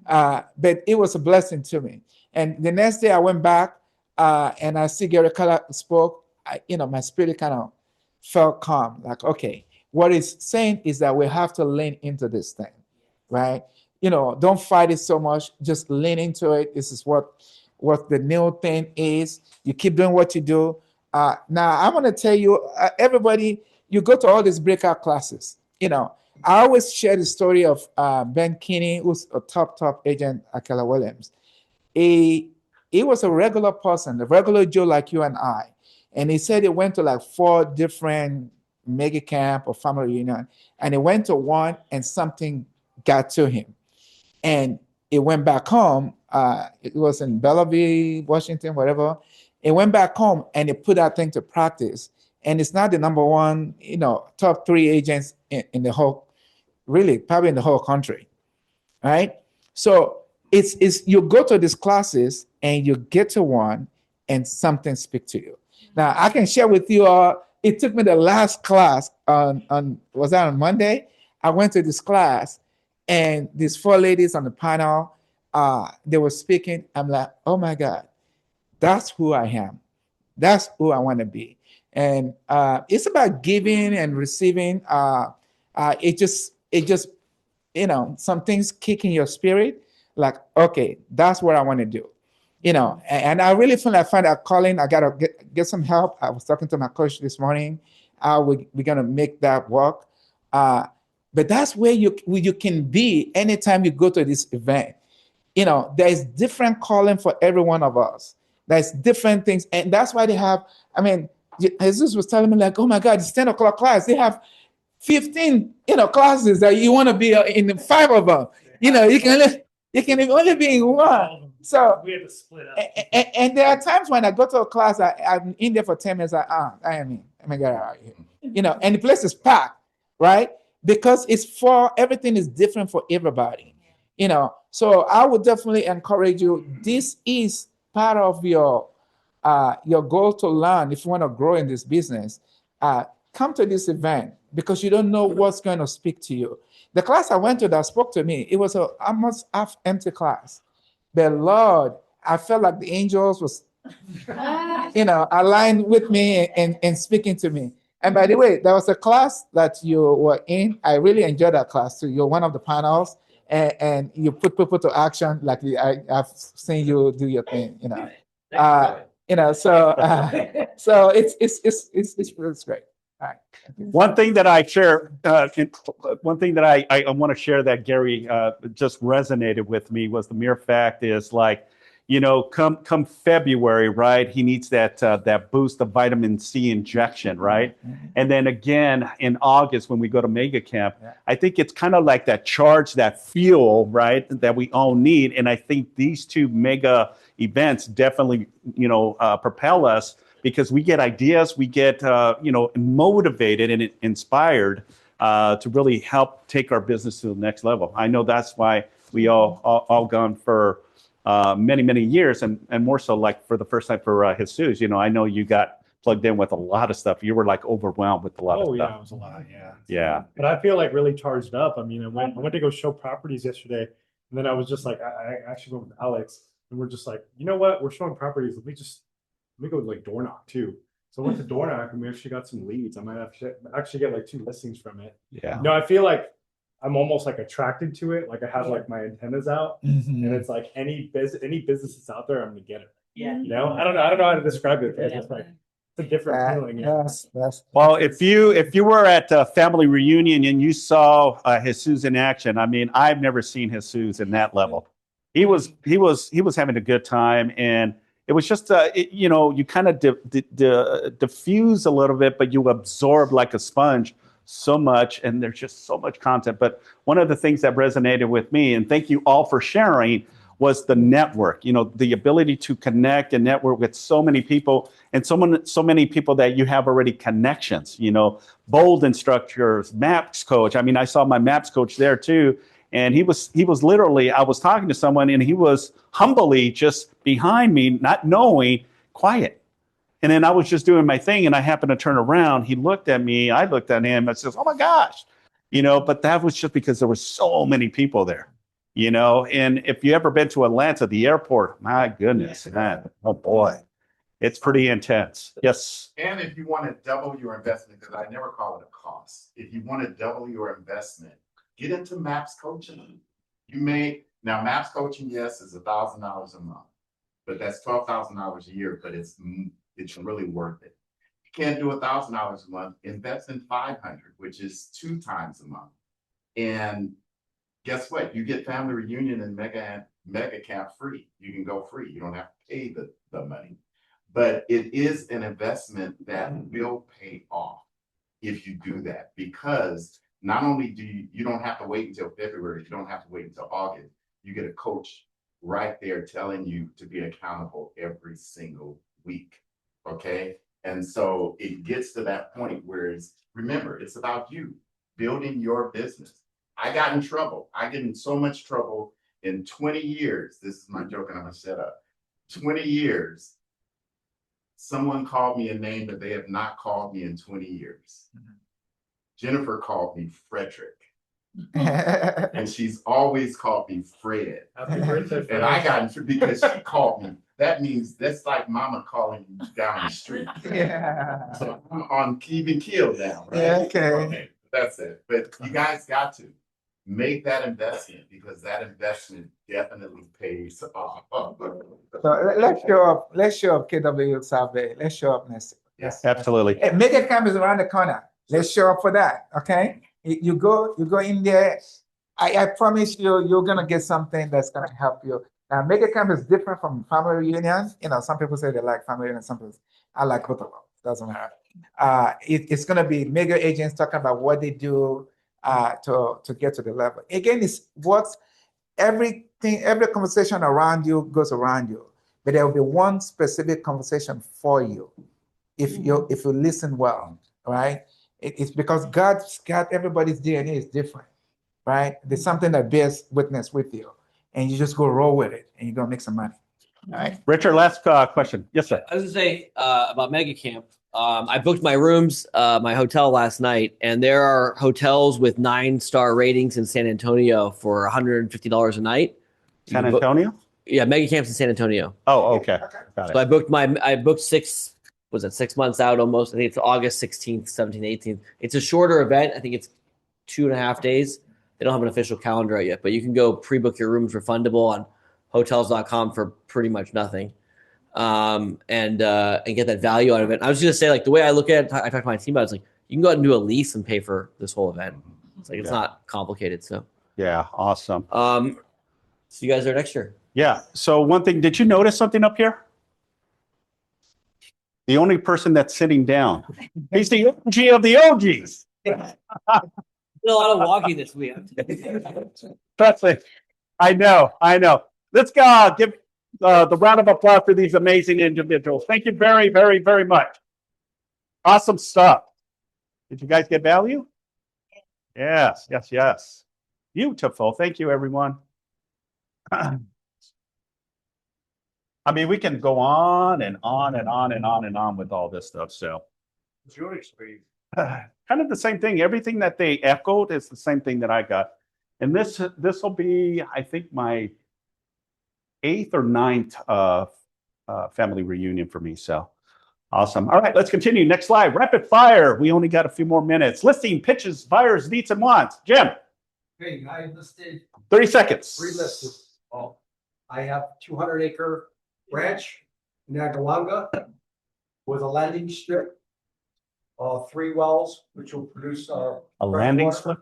But it was a blessing to me. And the next day I went back, and I see Gary Keller spoke. My spirit kind of felt calm. Like, okay, what he's saying is that we have to lean into this thing, right? Don't fight it so much. Just lean into it. This is what the new thing is. You keep doing what you do. Now, I want to tell you, everybody, you go to all these breakout classes. I always share the story of Ben Kinney, who's a top agent at Keller Williams. He was a regular person, a regular Joe like you and I. And he said he went to like 4 different mega camp or family reunion. And he went to one, and something got to him. And he went back home. It was in Bellevue, Washington, whatever. He went back home, and he put that thing to practice. And it's not the number one, top 3 agents in the whole, really, probably in the whole country, right? So it's you go to these classes, and you get to one, and something speaks to you. Now, I can share with you, it took me the last class was that on Monday? I went to this class, and these 4 ladies on the panel, they were speaking. I'm like, oh my God, that's who I am. That's who I want to be. And it's about giving and receiving. It just, some things kick in your spirit. Like, okay, that's what I want to do. And I really feel I find that calling. I gotta get some help. I was talking to my coach this morning. We're gonna make that work. But that's where you can be anytime you go to this event. There's different calling for every one of us. There's different things, and that's why they have. I mean, Jesus was telling me, like, oh my God, it's 10 o'clock class. They have 15, classes that you want to be in 5 of them. You can only be in one. So we had to split up. And there are times when I go to a class, I'm in there for 10 minutes. I am in. Let me get out of here. And the place is packed, right? Because everything is different for everybody. So I would definitely encourage you. This is part of your goal to learn. If you want to grow in this business, come to this event, because you don't know what's going to speak to you. The class I went to that spoke to me, it was almost half empty class. But Lord, I felt like the angels was, aligned with me and speaking to me. And by the way, there was a class that you were in. I really enjoyed that class too. You're one of the panels, and you put people to action. Like I've seen you do your thing. So it's great. right. One thing that I share, one thing that I want to share that Gary just resonated with me was the mere fact is like, you know, come February, right? He needs that boost of vitamin C injection, right? And then again in August when we go to Mega Camp, I think it's kind of like that charge, that fuel, right? That we all need. And I think these two mega events definitely, you know, propel us because we get ideas, we get, you know, motivated and inspired to really help take our business to the next level. I know that's why we all gone for many years and more so like for the first time for Jesus. You know, I know you got plugged in with a lot of stuff. You were like overwhelmed with a lot of stuff. Yeah, it was a lot. Yeah. Yeah. But I feel like really charged up. I mean, I went to go show properties yesterday, and then I was just like, I actually went with Alex, and we're just like, you know what? We're showing properties. Let me go like door knock too. So I went to door knock, and we actually got some leads. I might have to actually get like 2 listings from it. Yeah. No, I feel like I'm almost like attracted to it. Like I have like my antennas out, and it's like any business that's out there, I'm gonna get it. Yeah. You know, I don't know how to describe it. But it's like it's a different feeling. Yes. Well, if you were at a family reunion and you saw Jesus in action, I mean, I've never seen Jesus in that level. He was having a good time, and it was just you know, you kind of diffuse a little bit, but you absorb like a sponge so much, and there's just so much content. But one of the things that resonated with me, and thank you all for sharing, was the network. You know, the ability to connect and network with so many people, and so many people that you have already connections. You know, Bold instructors, Maps coach. I mean, I saw my Maps coach there too, and he was literally. I was talking to someone, and he was humbly just behind me, not knowing, quiet. And then I was just doing my thing, and I happened to turn around. He looked at me. I looked at him. I says, "Oh my gosh," you know. But that was just because there were so many people there, you know. And if you ever been to Atlanta, the airport, my goodness, man, oh boy, it's pretty intense. Yes. And if you want to double your investment, because I never call it a cost, if you want to double your investment, get into Maps coaching. Now Maps coaching, yes, is $1,000 a month, but that's $12,000 a year. But it's really worth it. You can't do $1,000 a month. Invest in 500, which is 2 times a month. And guess what? You get family reunion and mega camp free. You can go free. You don't have to pay the money. But it is an investment that will pay off if you do that, because not only do you don't have to wait until February, you don't have to wait until August. You get a coach right there telling you to be accountable every single week. Okay. And so it gets to that point where remember, it's about you building your business. I got in trouble. I get in so much trouble in 20 years. This is my joke and I'm going to shut up. 20 years. Someone called me a name that they have not called me in 20 years. Jennifer called me Frederick. And she's always called me Fred. Happy birthday, Fred. And I got into because she called me. That means that's like mama calling you down the street. Yeah. So I'm on even keel now, right? Yeah, okay. That's it. But you guys got to make that investment, because that investment definitely pays off. So let's show up KW survey. Let's show up next. Yes, absolutely. Hey, Mega Camp is around the corner. Let's show up for that. Okay. You go in there. I promise you're gonna get something that's gonna help you. Mega Camp is different from family reunion. You know, some people say they like family reunion, some people I like both of them. Doesn't matter. It's gonna be mega agents talking about what they do to get to the level. Again, it's what's every conversation around you goes around you, but there will be one specific conversation for you if you listen well, right? It's because God's got everybody's DNA is different, right? There's something that bears witness with you, and you just go roll with it, and you're gonna make some money. All right. Richard, last question. Yes, sir. I was gonna say about Mega Camp. I booked my rooms, my hotel last night, and there are hotels with 9-star ratings in San Antonio for $150 a night. San Antonio? Yeah, Mega Camps in San Antonio. Oh, okay. Got it. So I booked 6 months out almost. I think it's August 16th, 17th, 18th. It's a shorter event. I think it's 2.5 days. They don't have an official calendar out yet, but you can go pre-book your rooms refundable on hotels.com for pretty much nothing. And get that value out of it. I was just gonna say, like, the way I look at it, I talked to my team about it, it's like, you can go out and do a lease and pay for this whole event. It's like it's Yeah. not complicated. So Yeah, awesome. see you guys there next year. Yeah. So one thing, did you notice something up here? The only person that's sitting down. He's the OG of the OGs. Did a lot of walking this week. Trust me. I know. Let's go. Give the round of applause for these amazing individuals. Thank you very, very, very much. Awesome stuff. Did you guys get value? Yes. Beautiful. Thank you, everyone. I mean, we can go on and on and on and on and on with all this stuff. So What's your experience? kind of the same thing. Everything that they echoed is the same thing that I got. And this will be, I think, my 8th or 9th family reunion for me. So awesome. All right, let's continue. Next slide. Rapid fire. We only got a few more minutes. Listing, pitches, buyers, needs, and wants. Jim, Okay, I listed 30 seconds. three lists. Oh, I have 200-acre ranch in Agawanga with a landing strip, 3 wells, which will produce A landing water, slip.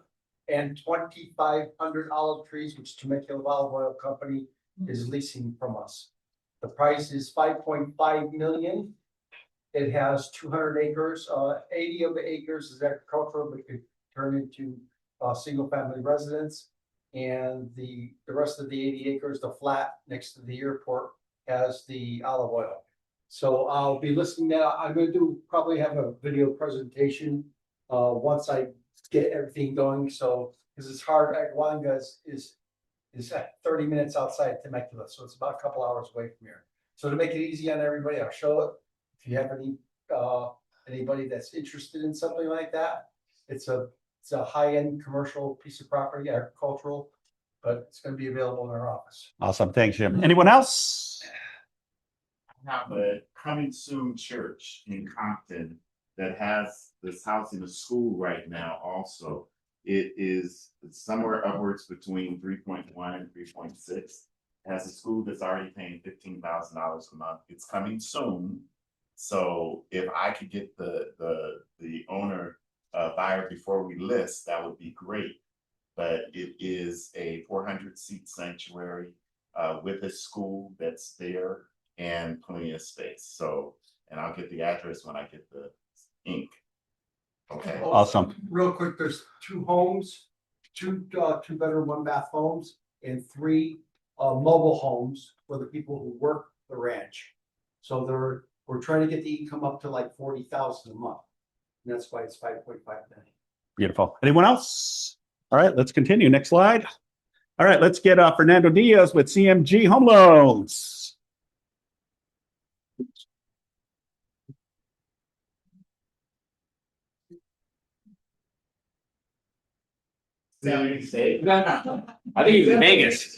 and 2,500 olive trees, which Temecula Olive Oil Company is leasing from us. The price is 5.5 million. It has 200 acres. 80 of the acres is agricultural, but could turn into single family residence. And the rest of the 80 acres, the flat next to the airport, has the olive oil. So I'll be listing that. I'm going to probably have a video presentation once I get everything going. So because it's hard, Agawanga is at 30 minutes outside Temecula, so it's about a couple hours away from here. So to make it easy on everybody, I'll show it. If you have anybody that's interested in something like that, it's a high-end commercial piece of property, agricultural, but it's going to be available in our office. Awesome. Thanks, Jim. Anyone else? I have a coming soon church in Compton that has this house in a school right now also. It is somewhere upwards between 3.1 and 3.6. Has a school that's already paying $15,000 a month. It's coming soon. So if I could get the owner buyer before we list, that would be great. But it is a 400-seat sanctuary with a school that's there and plenty of space. So, and I'll get the address when I get the ink. Okay. Awesome. Real quick, there's 2 homes, 2 2-bedroom, 1-bath homes, and 3 mobile homes for the people who work the ranch. So we're trying to get the income up to like 40,000 a month. And that's why it's 5.5 million. Beautiful. Anyone else? All right, let's continue. Next slide. All right, let's get Fernando Diaz with CMG Home Loans. I think he was in Vegas.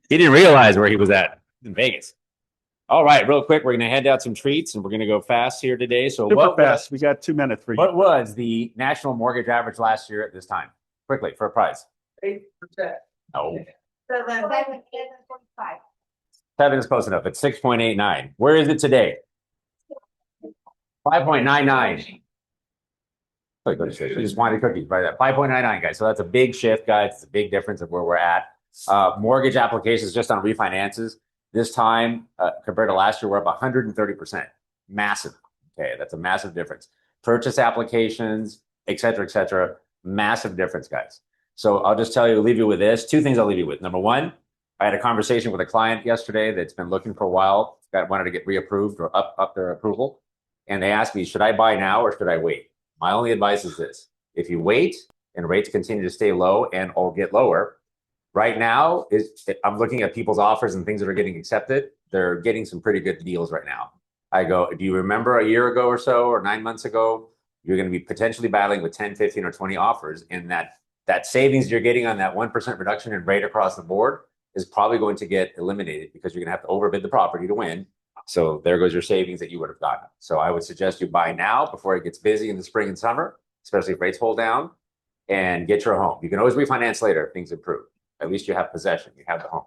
He didn't realize where he was at in Vegas. All right, real quick, we're going to hand out some treats and we're going to go fast here today. So Super fast. We got 2 minutes for you. What was the national mortgage average last year at this time? Quickly, for a prize. 8%. No. 7.5. 7 is close enough. It's 6.89. Where is it today? 5.99. You just wanted cookies, right? 5.99, guys. So that's a big shift, guys. It's a big difference of where we're at. Mortgage applications just on refinances. This time, compared to last year, we're up 130%. Massive. Okay, that's a massive difference. Purchase applications, et cetera, massive difference, guys. So I'll just leave you with this. 2 things I'll leave you with. Number 1, I had a conversation with a client yesterday that's been looking for a while, that wanted to get reapproved or up their approval. And they asked me, should I buy now or should I wait? My only advice is this. If you wait and rates continue to stay low and or get lower, right now, I'm looking at people's offers and things that are getting accepted. They're getting some pretty good deals right now. I go, do you remember a year ago or so, or 9 months ago, you're going to be potentially battling with 10, 15, or 20 offers, and that savings you're getting on that 1% reduction in rate across the board is probably going to get eliminated because you're going to have to overbid the property to win. So there goes your savings that you would have gotten. So I would suggest you buy now before it gets busy in the spring and summer, especially if rates hold down, and get your home. You can always refinance later if things improve. At least you have possession. You have the home.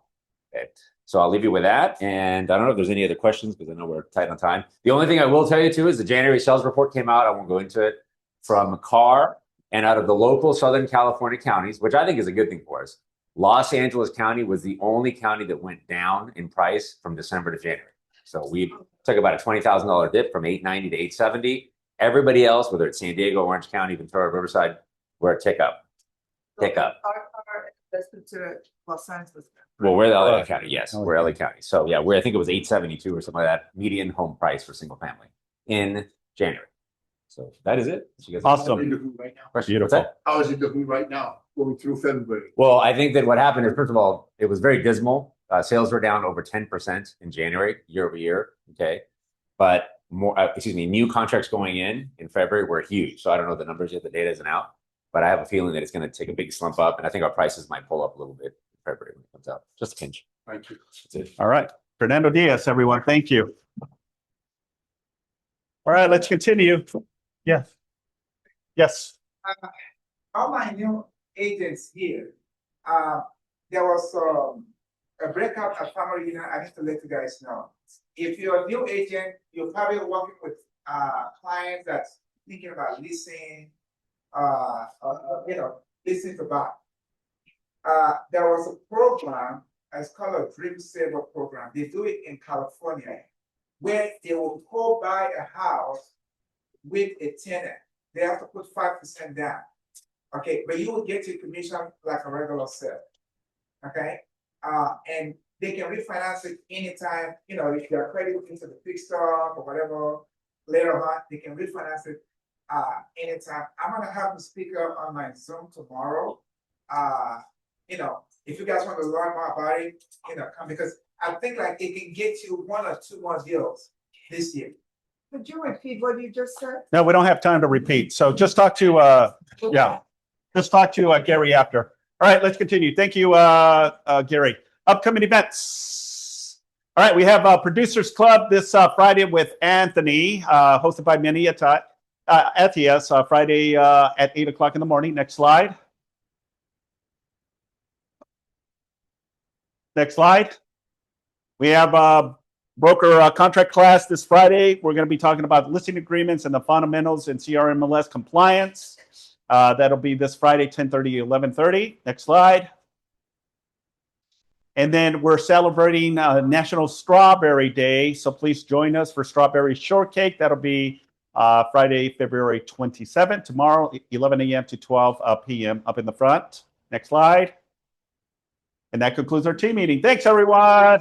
Okay. So I'll leave you with that. And I don't know if there's any other questions because I know we're tight on time. The only thing I will tell you too is the January sales report came out. I won't go into it. from Carr and out of the local Southern California counties, which I think is a good thing for us. Los Angeles County was the only county that went down in price from December to January. So we took about a $20,000 dip from 890 to 870. Everybody else, whether it's San Diego, Orange County, Ventura, Riverside, we're a tick up. Tick up. That's considered Los Angeles. Well, we're the LA County, yes, we're LA County. So yeah, I think it was 872 or something like that, median home price for single family in January. So that is it. So you guys Awesome. Right now. Question. What's that? How is it doing right now, going through February? Well, I think that what happened is, first of all, it was very dismal. Sales were down over 10% in January, year over year. Okay. But new contracts going in February were huge. So I don't know the numbers yet. The data isn't out, but I have a feeling that it's going to take a big slump up. And I think our prices might pull up a little bit in February when it comes out. Just a pinch. Thank you. That's it. All right. Fernando Diaz, everyone. Thank you. All right, let's continue. Yes. Yes. All my new agents here, there was a breakout at family reunion. I need to let you guys know. If you're a new agent, you're probably working with clients that's thinking about leasing, leasing to buy. There was a program, it's called a Dream Saver program. They do it in California, where they will go buy a house with a tenant. They have to put 5% down. Okay, but you will get your commission like a regular sale. Okay, and they can refinance it anytime. If they're credited into the fixed stock or whatever later on, they can refinance it anytime. I'm gonna have the speaker on my Zoom tomorrow. If you guys want to learn more about it, come, because I think like it can get you 1 or 2 more deals this year. Could you repeat what you just said? No, we don't have time to repeat. So just talk to, just talk to Gary after. All right, let's continue. Thank you, Gary. Upcoming events. All right, we have Producers Club this Friday with Anthony, hosted by Manny Atias, Friday at 8 o'clock in the morning. Next slide. Next slide. We have broker contract class this Friday. We're going to be talking about listing agreements and the fundamentals in CRMLS compliance. That'll be this Friday, 10:30, 11:30. Next slide. And then we're celebrating National Strawberry Day. So please join us for Strawberry Shortcake. That'll be Friday, February 27th, tomorrow, 11 a.m. to 12 p.m. up in the front. Next slide. And that concludes our team meeting. Thanks, everyone.